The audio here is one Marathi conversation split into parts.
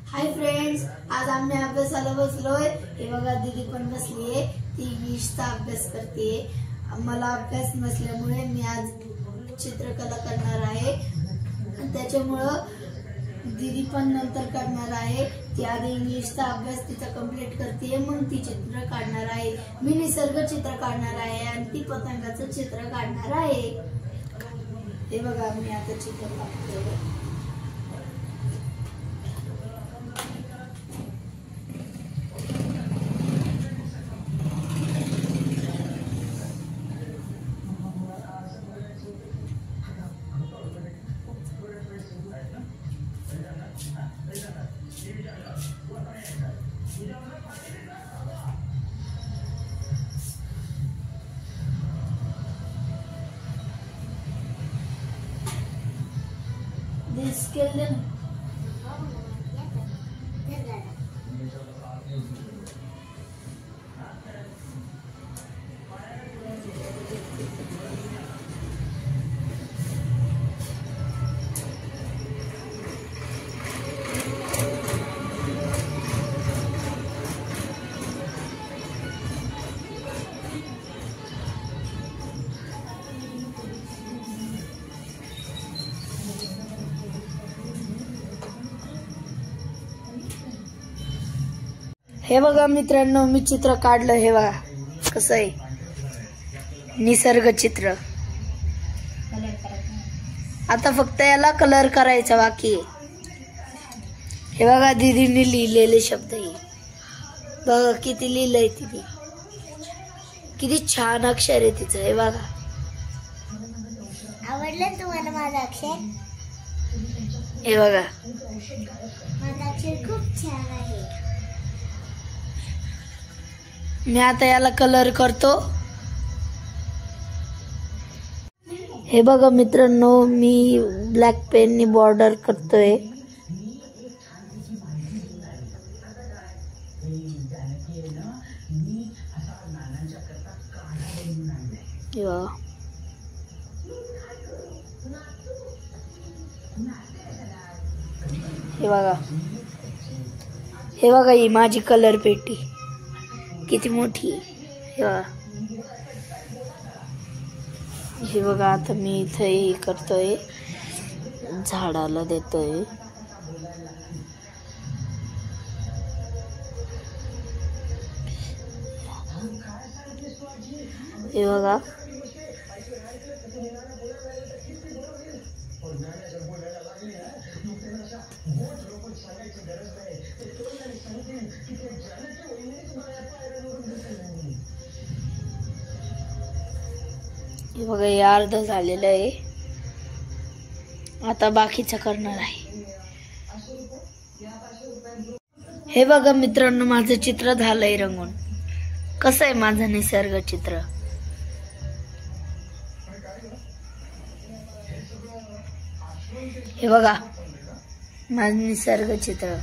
हाय फ्रेंड्स, आज आम्ही अभ्यासाला बसलोय। हे बघा, दीदी पण बसलीये, ती इंग्लिशचा अभ्यास करते। मला अभ्यास नसल्यामुळे मी आज चित्रकला करणार आहे। त्याच्यामुळं दीदी पण नंतर करणार आहे। ती आधी इंग्लिशचा अभ्यास तिचा कंप्लीट करते, मग ती चित्र काढणार आहे। मी निसर्ग चित्र काढणार आहे आणि ती पतंगाचं चित्र काढणार आहे। हे बघा, मी आता चित्र काढते। This killed हे बघा मित्रांनो, मी चित्र काढलं। हे बघा कसं आहे, निसर्ग चित्र। आता फक्त याला कलर करायचा बाकी आहे। हे बघा, दीदीने लिहिलेले शब्द हे बघा, किती लिहिलंय तिने, किती छान अक्षर आहे तिचं। हे बघा, आवडलं तुम्हाला माझं अक्षर? हे बघा, माझं अक्षर खूप छान आहे। मी आता याला कलर करतो। हे बघा मित्रांनो, मी ब्लॅक पेननी बॉर्डर करतोय। हे बघा, ही माझी कलर पेटी किती मोठी आहे। हे बघा, आता मी इथे हे करतोय, झाडाला देतोय। हे बघा, हे बघा, हे अर्ध झालेलं आहे। आता बाकीचं करणार आहे। हे बघा मित्रांनो, माझं चित्र झालंय रंगून। कसं आहे माझं निसर्ग चित्र? हे बघा, माझं निसर्ग चित्र।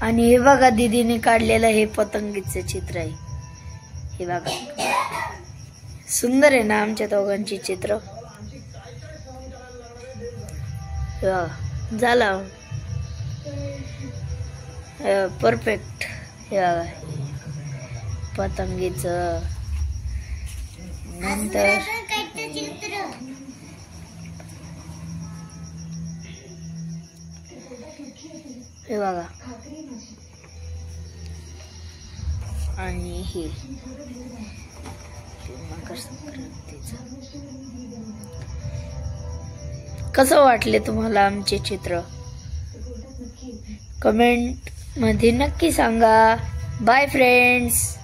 आणि हे बघा, दीदीने काढलेलं हे पतंगीचं चित्र आहे। हे बघा, सुंदर आहे ना आमच्या दोघांची चित्र? झालं परफेक्ट। हे बघा, पतंगीचं नंतर हे बघा, आणि हे मकर संक्रांतीचं। कसं वाटले तुम्हाला आमचे चित्र? कमेंट मध्ये नक्की सांगा। Bye friends.